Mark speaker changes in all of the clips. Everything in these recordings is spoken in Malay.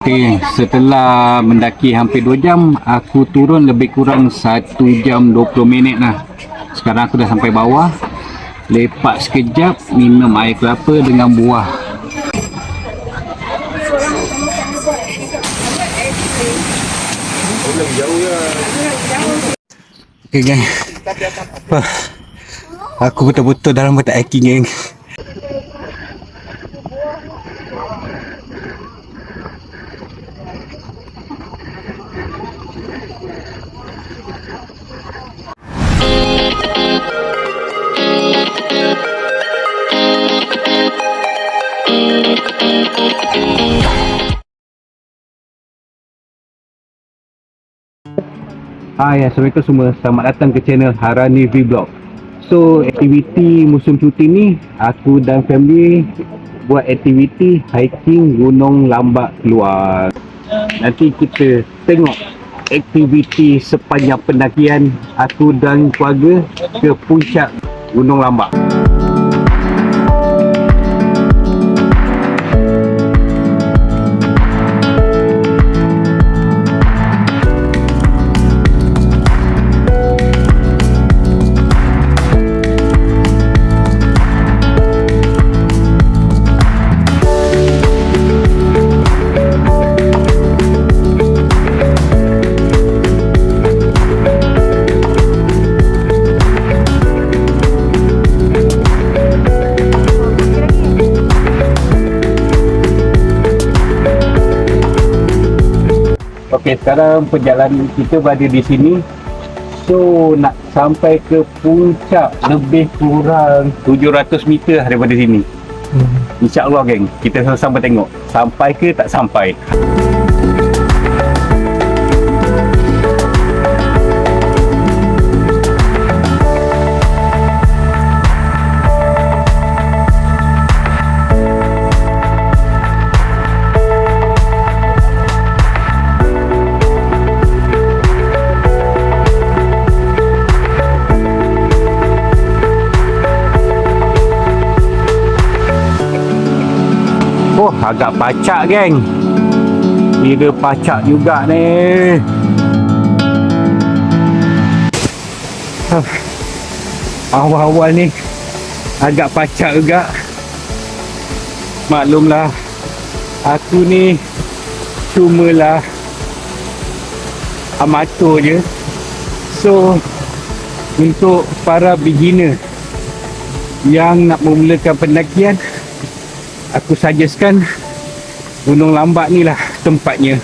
Speaker 1: Okay, setelah mendaki hampir 2 jam, aku turun lebih kurang 1 jam 20 minit lah. Sekarang aku dah sampai bawah. Lepak sekejap, minum air kelapa dengan buah. Okay gang, aku betul-betul dalam betak hiking gang. Hai, Assalamualaikum semua. Selamat datang ke channel Harani Vlog. So, aktiviti musim cuti ni, aku dan family buat aktiviti hiking Gunung Lambak keluar. Nanti kita tengok aktiviti sepanjang pendakian aku dan keluarga ke puncak Gunung Lambak. Okey, sekarang perjalanan kita berada di sini. So, nak sampai ke puncak lebih kurang 700 meter daripada sini. InsyaAllah geng, kita sama-sama tengok sampai ke tak sampai. Oh, agak pacak geng. Kira pacak juga ni. Awal-awal ni agak pacak juga. Maklumlah, aku ni cumalah amatur je. So, untuk para beginner yang nak memulakan pendakian, aku suggestkan Gunung Lambak ni lah tempatnya.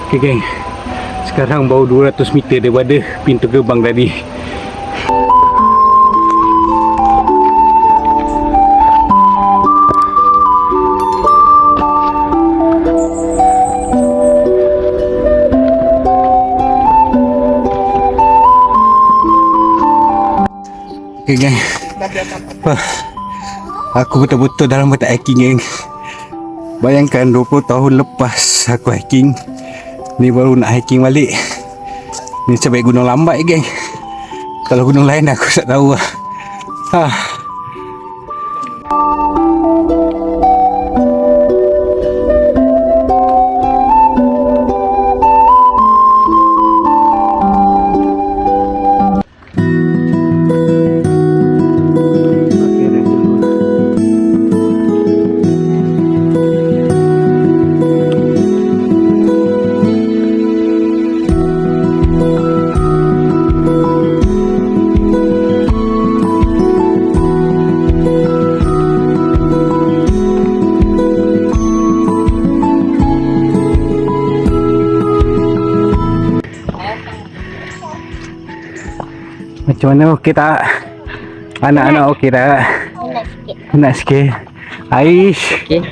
Speaker 1: Okay geng, sekarang baru 200 meter daripada pintu gerbang tadi. Okay geng. Aku betul-betul dalam betul hiking geng. Bayangkan 20 tahun lepas aku hiking, ni baru nak hiking balik. Ni sampai Gunung Lambat geng. Kalau gunung lain aku tak tahu lah. Macam mana, okey tak? Anak-anak okey tak? Nak sikit. Aish.
Speaker 2: Okey.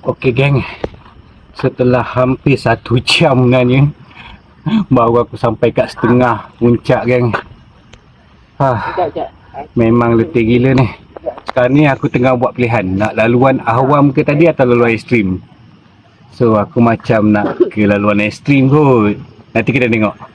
Speaker 1: Okey geng, setelah hampir 1 jam sebenarnya, baru aku sampai kat setengah puncak geng. Memang letih gila ni. Sekarang ni aku tengah buat pilihan, nak laluan awam ke tadi atau laluan ekstrim. So aku macam nak ke laluan ekstrim kot. Nanti kita tengok.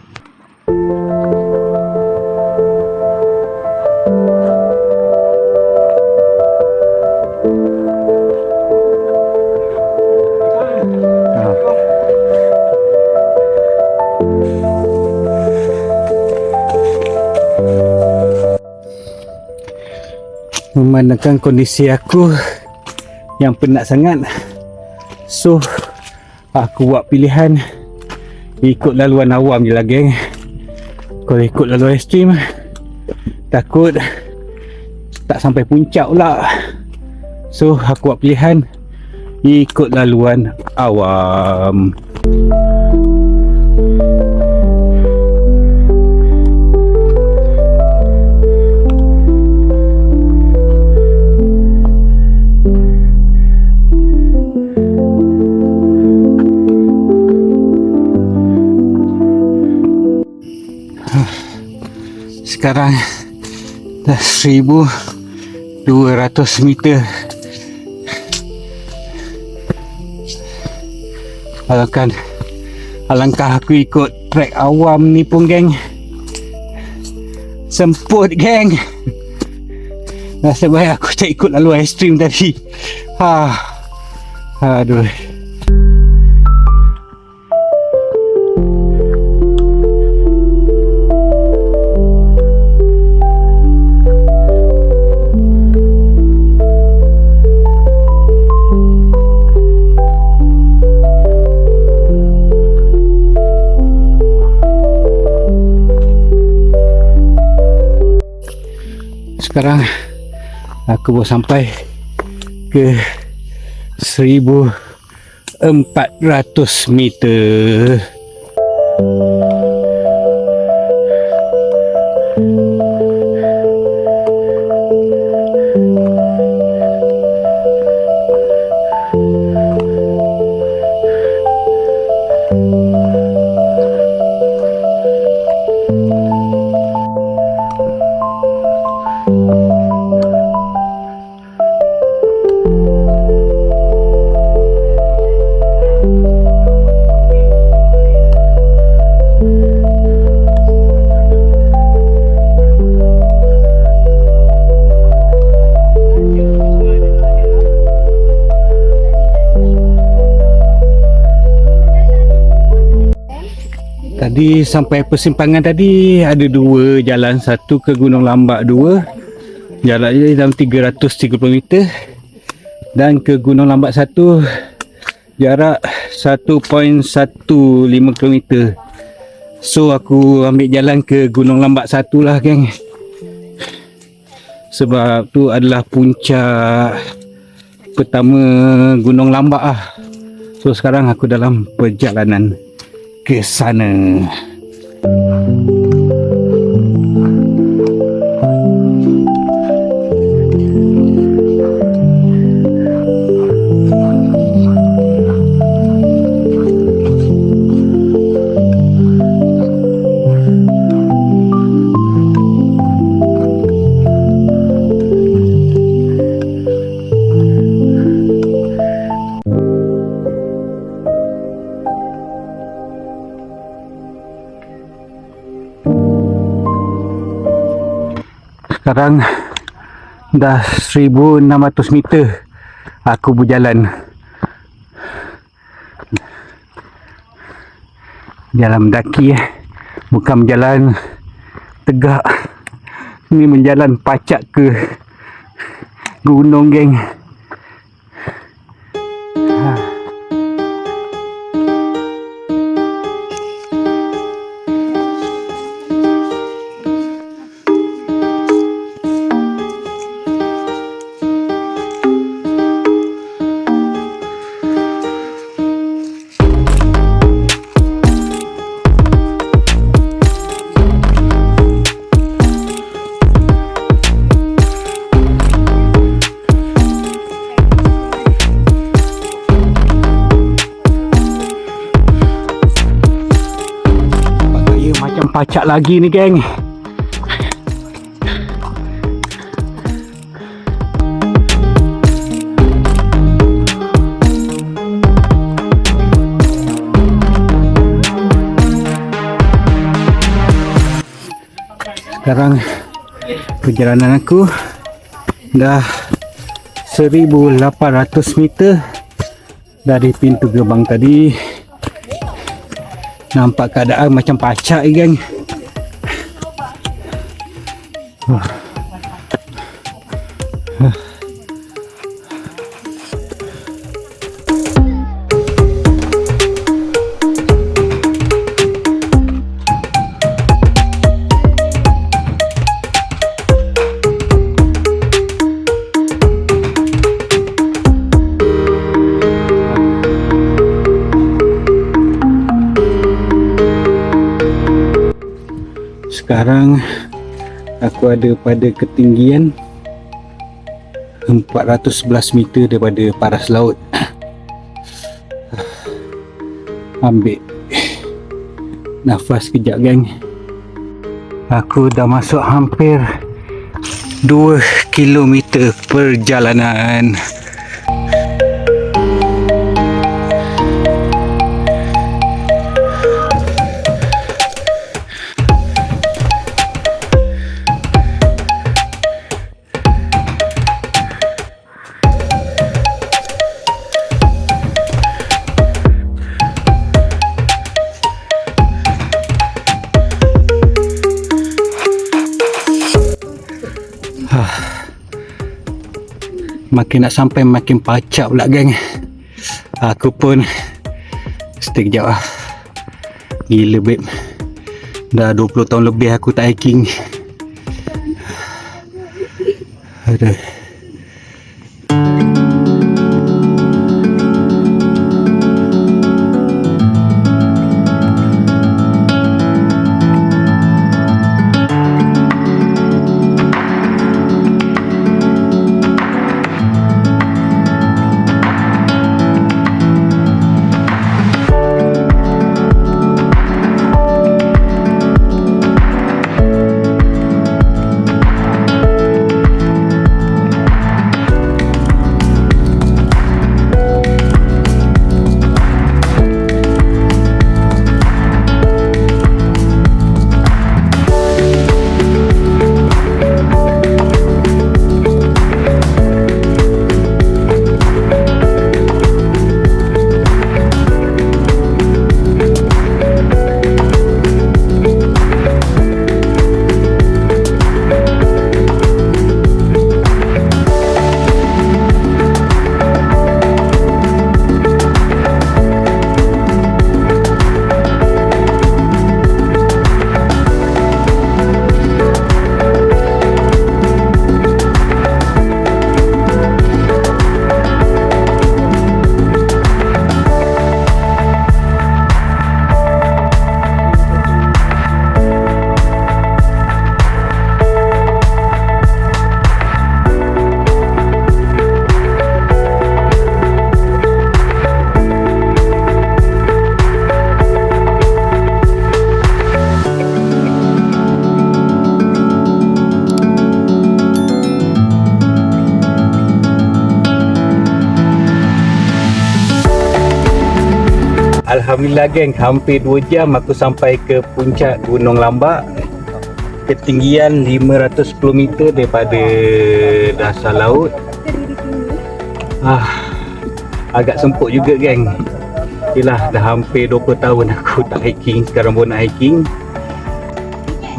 Speaker 1: Memandangkan kondisi aku yang penat sangat, so aku buat pilihan ikut laluan awam je lah geng. Kalau ikut laluan ekstrim, takut tak sampai puncak pula. So aku buat pilihan ikut laluan awam. Sekarang dah 1200 meter. Alangkah aku ikut trek awam ni pun geng, semput geng. Nasib baik aku tak ikut laluan ekstrim tadi. Aduh. Sekarang aku baru sampai ke 1400 meter. Tadi sampai persimpangan tadi ada dua jalan, satu ke Gunung Lambak 2, jaraknya dalam 330 meter, dan ke Gunung Lambak 1 jarak 1.15 km. So aku ambil jalan ke Gunung Lambak 1 lah geng, sebab tu adalah puncak pertama Gunung Lambak ah. So sekarang aku dalam perjalanan ke sana. Sekarang dah 1600 meter aku berjalan. Jalan mendaki bukan berjalan tegak. Ni menjalan pacak ke gunung geng. Pacak lagi ni geng. Sekarang perjalanan aku dah 1800 meter dari pintu gerbang tadi. Nampak keadaan macam pacak geng. Sekarang aku ada pada ketinggian 411 meter daripada paras laut. Ambil nafas kejap geng. Aku dah masuk hampir 2 kilometer perjalanan. Makin nak sampai makin pacak pula geng. Aku pun stay kejap lah. Gila babe, dah 20 tahun lebih aku tak hiking. Aduh. Alhamdulillah geng, hampir 2 jam aku sampai ke puncak Gunung Lambak. Ketinggian 510 meter daripada dasar laut. Agak semput juga geng. Yelah, dah hampir 20 tahun aku tak hiking, sekarang pun nak hiking.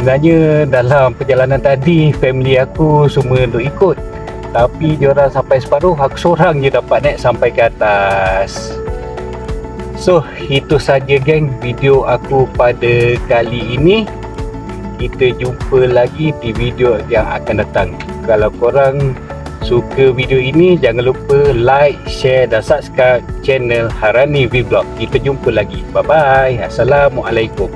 Speaker 1: Sebenarnya dalam perjalanan tadi, family aku semua duk ikut. Tapi diorang sampai separuh, aku seorang je dapat naik sampai ke atas. So, itu saja geng video aku pada kali ini. Kita jumpa lagi di video yang akan datang. Kalau korang suka video ini, jangan lupa like, share dan subscribe channel Harani Vlog. Kita jumpa lagi. Bye bye. Assalamualaikum.